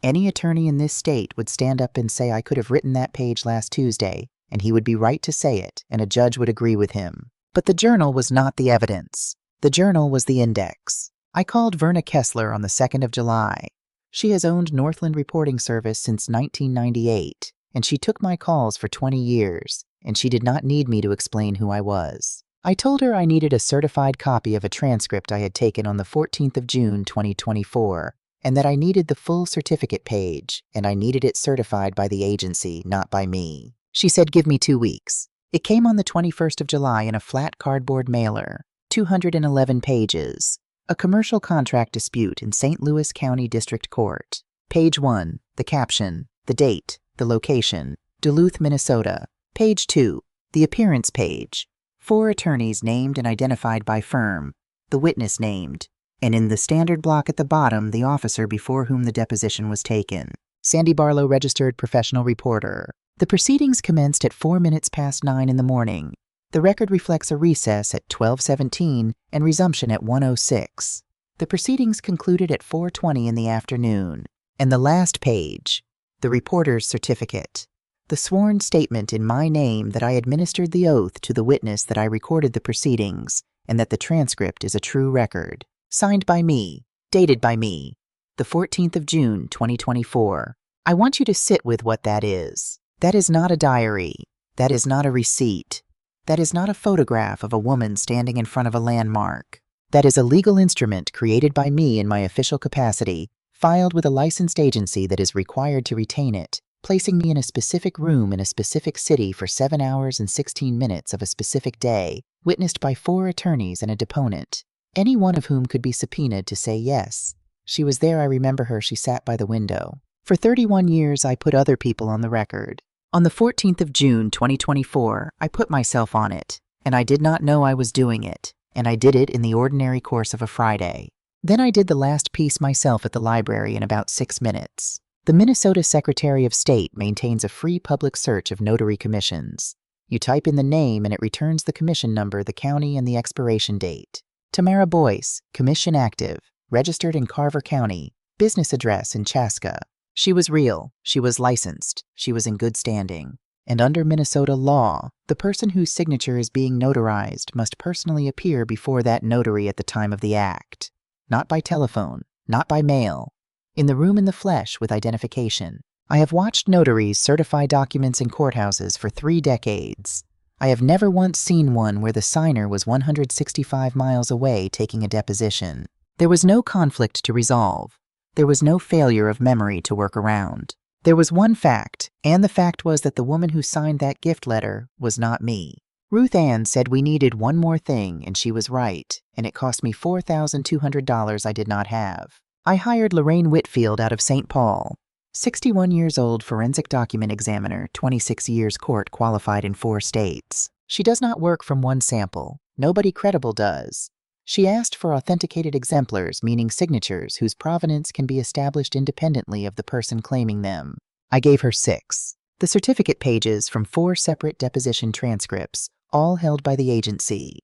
Any attorney in this state would stand up and say I could have written that page last Tuesday, and he would be right to say it, and a judge would agree with him. But the journal was not the evidence. The journal was the index. I called Verna Kessler on the 2nd of July. She has owned Northland Reporting Service since 1998, and she took my calls for 20 years, and she did not need me to explain who I was. I told her I needed a certified copy of a transcript I had taken on the 14th of June, 2024, and that I needed the full certificate page, and I needed it certified by the agency, not by me. She said, give me 2 weeks. It came on the 21st of July in a flat cardboard mailer, 211 pages. A commercial contract dispute in St. Louis County District Court. Page 1, the caption, the date, the location, Duluth, Minnesota. Page 2, the appearance page. 4 attorneys named and identified by firm, the witness named, and in the standard block at the bottom, the officer before whom the deposition was taken. Sandy Barlow, registered professional reporter. The proceedings commenced at 4 minutes past 9 in the morning. The record reflects a recess at 12:17 and resumption at 1:06. The proceedings concluded at 4:20 in the afternoon. And the last page, the reporter's certificate. The sworn statement in my name that I administered the oath to the witness that I recorded the proceedings and that the transcript is a true record. Signed by me, dated by me, the 14th of June, 2024. I want you to sit with what that is. That is not a diary. That is not a receipt. That is not a photograph of a woman standing in front of a landmark. That is a legal instrument created by me in my official capacity, filed with a licensed agency that is required to retain it, placing me in a specific room in a specific city for 7 hours and 16 minutes of a specific day, witnessed by 4 attorneys and a deponent, any one of whom could be subpoenaed to say yes. She was there, I remember her, she sat by the window. For 31 years, I put other people on the record. On the 14th of June, 2024, I put myself on it, and I did not know I was doing it, and I did it in the ordinary course of a Friday. Then I did the last piece myself at the library in about 6 minutes. The Minnesota Secretary of State maintains a free public search of notary commissions. You type in the name and it returns the commission number, the county, and the expiration date. Tamara Boyce, commission active, registered in Carver County, business address in Chaska. She was real, she was licensed, she was in good standing. And under Minnesota law, the person whose signature is being notarized must personally appear before that notary at the time of the act. Not by telephone, not by mail. In the room in the flesh with identification. I have watched notaries certify documents in courthouses for 3 decades. I have never once seen one where the signer was 165 miles away taking a deposition. There was no conflict to resolve. There was no failure of memory to work around. There was one fact, and the fact was that the woman who signed that gift letter was not me. Ruth Ann said we needed one more thing, and she was right, and it cost me $4,200 I did not have. I hired Lorraine Whitfield out of St. Paul, 61 years old, forensic document examiner, 26 years court qualified in 4 states. She does not work from one sample. Nobody credible does. She asked for authenticated exemplars, meaning signatures whose provenance can be established independently of the person claiming them. I gave her 6. The certificate pages from 4 separate deposition transcripts, all held by the agency.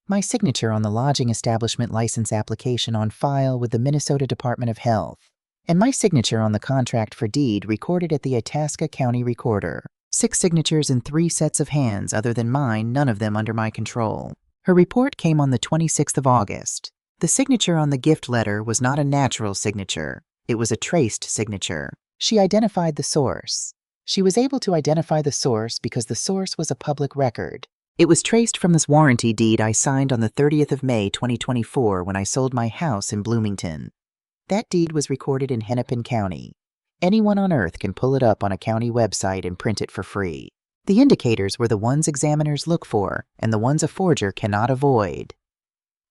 My signature on the lodging establishment license application on file with the Minnesota Department of Health. And my signature on the contract for deed recorded at the Itasca County Recorder. 6 signatures in 3 sets of hands other than mine, none of them under my control. Her report came on the 26th of August. The signature on the gift letter was not a natural signature. It was a traced signature. She identified the source. She was able to identify the source because the source was a public record. It was traced from this warranty deed I signed on the 30th of May, 2024 when I sold my house in Bloomington. That deed was recorded in Hennepin County. Anyone on earth can pull it up on a county website and print it for free. The indicators were the ones examiners look for and the ones a forger cannot avoid.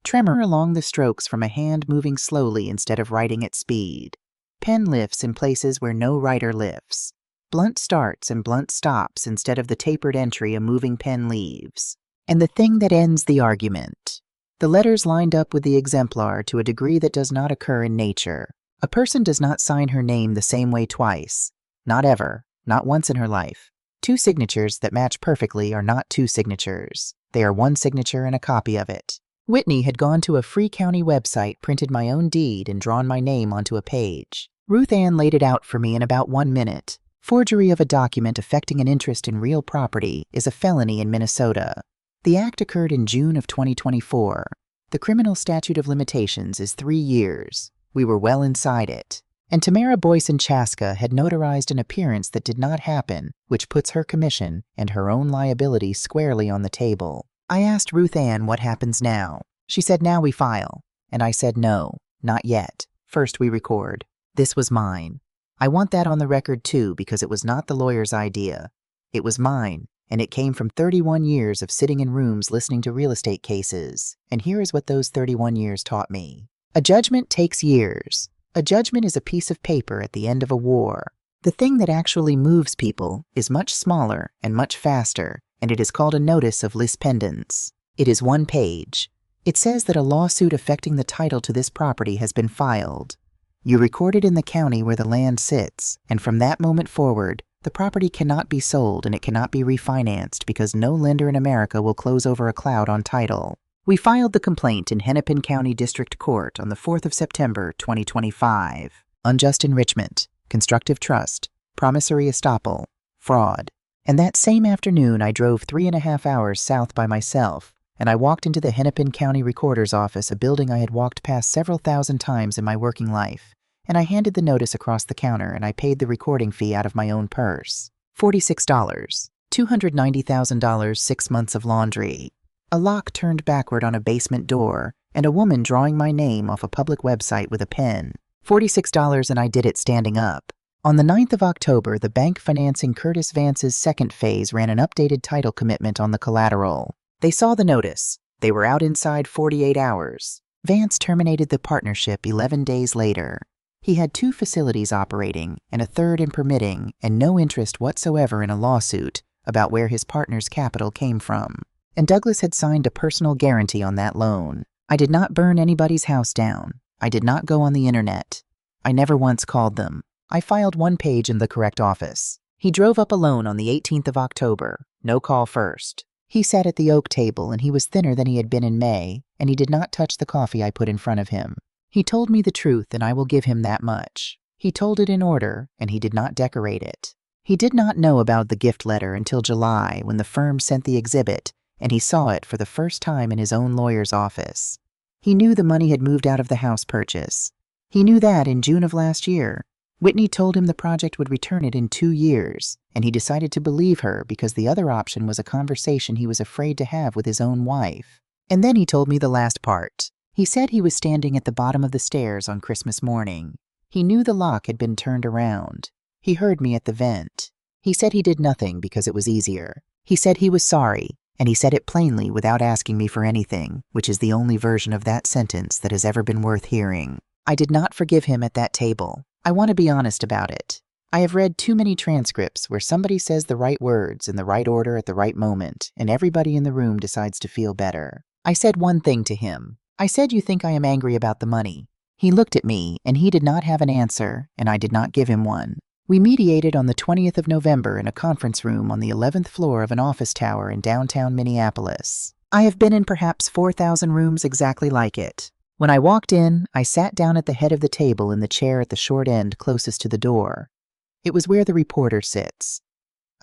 Tremor along the strokes from a hand moving slowly instead of writing at speed. Pen lifts in places where no writer lifts. Blunt starts and blunt stops instead of the tapered entry a moving pen leaves. And the thing that ends the argument. The letters lined up with the exemplar to a degree that does not occur in nature. A person does not sign her name the same way twice. Not ever. Not once in her life. 2 signatures that match perfectly are not 2 signatures. They are 1 signature and a copy of it. Whitney had gone to a free county website, printed my own deed, and drawn my name onto a page. Ruth Ann laid it out for me in about 1 minute. Forgery of a document affecting an interest in real property is a felony in Minnesota. The act occurred in June of 2024. The criminal statute of limitations is 3 years. We were well inside it. And Tamara Boyce in Chaska had notarized an appearance that did not happen, which puts her commission and her own liability squarely on the table. I asked Ruth Ann what happens now. She said now we file. And I said no, not yet. First we record. This was mine. I want that on the record too because it was not the lawyer's idea. It was mine, and it came from 31 years of sitting in rooms listening to real estate cases. And here is what those 31 years taught me. A judgment takes years. A judgment is a piece of paper at the end of a war. The thing that actually moves people is much smaller and much faster, and it is called a notice of lis pendens. It is 1 page. It says that a lawsuit affecting the title to this property has been filed. You record it in the county where the land sits, and from that moment forward, the property cannot be sold and it cannot be refinanced because no lender in America will close over a cloud on title. We filed the complaint in Hennepin County District Court on the 4th of September, 2025. Unjust enrichment, constructive trust, promissory estoppel, fraud. And that same afternoon, I drove 3.5 hours south by myself, and I walked into the Hennepin County Recorder's office, a building I had walked past several thousand times in my working life, and I handed the notice across the counter and I paid the recording fee out of my own purse. $46. $290,000, 6 months of laundry. A lock turned backward on a basement door, and a woman drawing my name off a public website with a pen. $46, and I did it standing up. On the 9th of October, the bank financing Curtis Vance's second phase ran an updated title commitment on the collateral. They saw the notice. They were out inside 48 hours. Vance terminated the partnership 11 days later. He had 2 facilities operating and a third in permitting, and no interest whatsoever in a lawsuit about where his partner's capital came from. And Douglas had signed a personal guarantee on that loan. I did not burn anybody's house down. I did not go on the internet. I never once called them. I filed 1 page in the correct office. He drove up alone on the 18th of October. No call first. He sat at the oak table, and he was thinner than he had been in May, and he did not touch the coffee I put in front of him. He told me the truth, and I will give him that much. He told it in order, and he did not decorate it. He did not know about the gift letter until July, when the firm sent the exhibit, and he saw it for the first time in his own lawyer's office. He knew the money had moved out of the house purchase. He knew that in June of last year. Whitney told him the project would return it in 2 years, and he decided to believe her because the other option was a conversation he was afraid to have with his own wife. And then he told me the last part. He said he was standing at the bottom of the stairs on Christmas morning. He knew the lock had been turned around. He heard me at the vent. He said he did nothing because it was easier. He said he was sorry, and he said it plainly without asking me for anything, which is the only version of that sentence that has ever been worth hearing. I did not forgive him at that table. I want to be honest about it. I have read too many transcripts where somebody says the right words in the right order at the right moment, and everybody in the room decides to feel better. I said one thing to him. I said, "You think I am angry about the money?" He looked at me, and he did not have an answer, and I did not give him one. We mediated on the 20th of November in a conference room on the 11th floor of an office tower in downtown Minneapolis. I have been in perhaps 4,000 rooms exactly like it. When I walked in, I sat down at the head of the table in the chair at the short end closest to the door. It was where the reporter sits.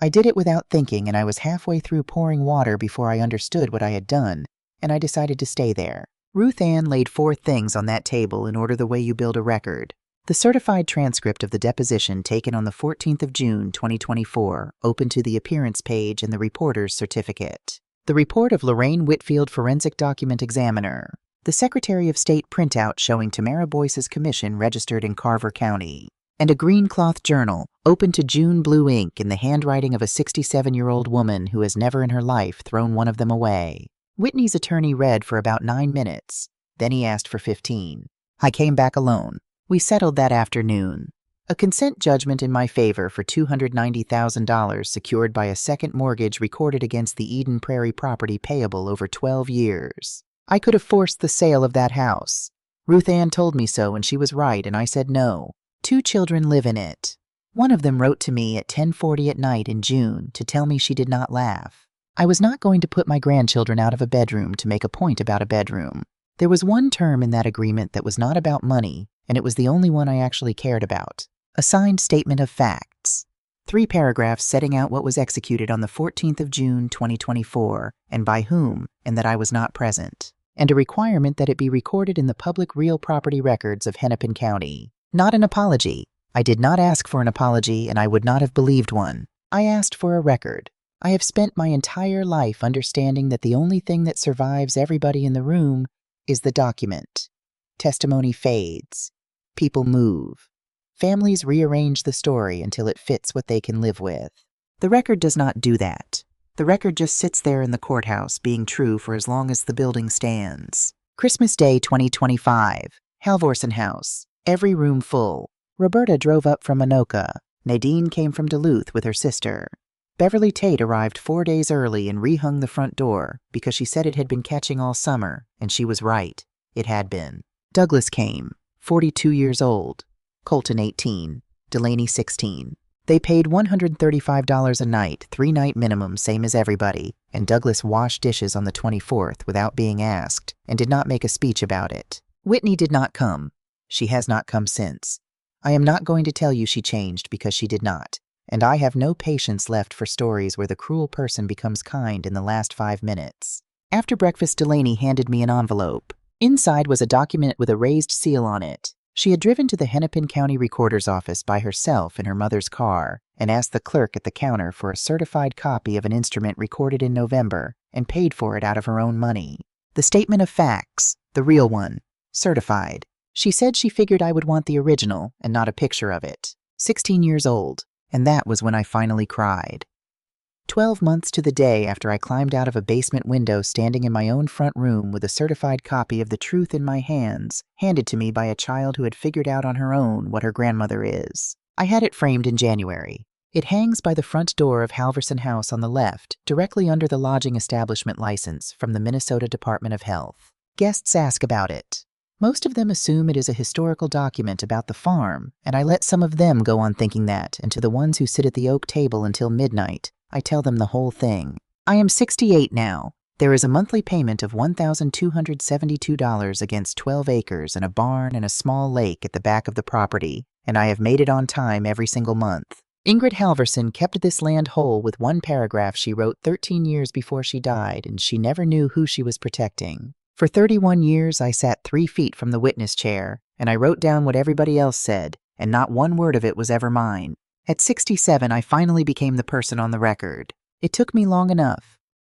I did it without thinking, and I was halfway through pouring water before I understood what I had done, and I decided to stay there. Ruth Ann laid 4 things on that table in order the way you build a record. The certified transcript of the deposition taken on the 14th of June, 2024, open to the appearance page and the reporter's certificate. The report of Lorraine Whitfield, forensic document examiner. The Secretary of State printout showing Tamara Boyce's commission registered in Carver County. And a green cloth journal, open to June blue ink in the handwriting of a 67-year-old woman who has never in her life thrown one of them away. Whitney's attorney read for about 9 minutes. Then he asked for 15. I came back alone. We settled that afternoon. A consent judgment in my favor for $290,000 secured by a second mortgage recorded against the Eden Prairie property payable over 12 years. I could have forced the sale of that house. Ruth Ann told me so, and she was right, and I said no. 2 children live in it. One of them wrote to me at 10:40 at night in June to tell me she did not laugh. I was not going to put my grandchildren out of a bedroom to make a point about a bedroom. There was one term in that agreement that was not about money, and it was the only one I actually cared about. A signed statement of facts. 3 paragraphs setting out what was executed on the 14th of June, 2024, and by whom, and that I was not present. And a requirement that it be recorded in the public real property records of Hennepin County. Not an apology. I did not ask for an apology, and I would not have believed one. I asked for a record. I have spent my entire life understanding that the only thing that survives everybody in the room is the document. Testimony fades. People move. Families rearrange the story until it fits what they can live with. The record does not do that. The record just sits there in the courthouse, being true for as long as the building stands. Christmas Day 2025, Halvorsen House. Every room full. Roberta drove up from Anoka. Nadine came from Duluth with her sister. Beverly Tate arrived 4 days early and rehung the front door because she said it had been catching all summer, and she was right. It had been. Douglas came, 42 years old. Colton 18, Delaney 16. They paid $135 a night, 3-night minimum, same as everybody, and Douglas washed dishes on the 24th without being asked and did not make a speech about it. Whitney did not come. She has not come since. I am not going to tell you she changed because she did not, and I have no patience left for stories where the cruel person becomes kind in the last 5 minutes. After breakfast, Delaney handed me an envelope. Inside was a document with a raised seal on it. She had driven to the Hennepin County Recorder's office by herself in her mother's car and asked the clerk at the counter for a certified copy of an instrument recorded in November and paid for it out of her own money. The statement of facts, the real one, certified. She said she figured I would want the original and not a picture of it. 16 years old, and that was when I finally cried. 12 months to the day after I climbed out of a basement window standing in my own front room with a certified copy of the truth in my hands, handed to me by a child who had figured out on her own what her grandmother is. I had it framed in January. It hangs by the front door of Halverson House on the left, directly under the lodging establishment license from the Minnesota Department of Health. Guests ask about it. Most of them assume it is a historical document about the farm, and I let some of them go on thinking that, and to the ones who sit at the oak table until midnight, I tell them the whole thing. I am 68 now. There is a monthly payment of $1,272 against 12 acres and a barn and a small lake at the back of the property, and I have made it on time every single month. Ingrid Halverson kept this land whole with one paragraph she wrote 13 years before she died, and she never knew who she was protecting. For 31 years, I sat 3 feet from the witness chair, and I wrote down what everybody else said, and not one word of it was ever mine. At 67, I finally became the person on the record. It took me long enough,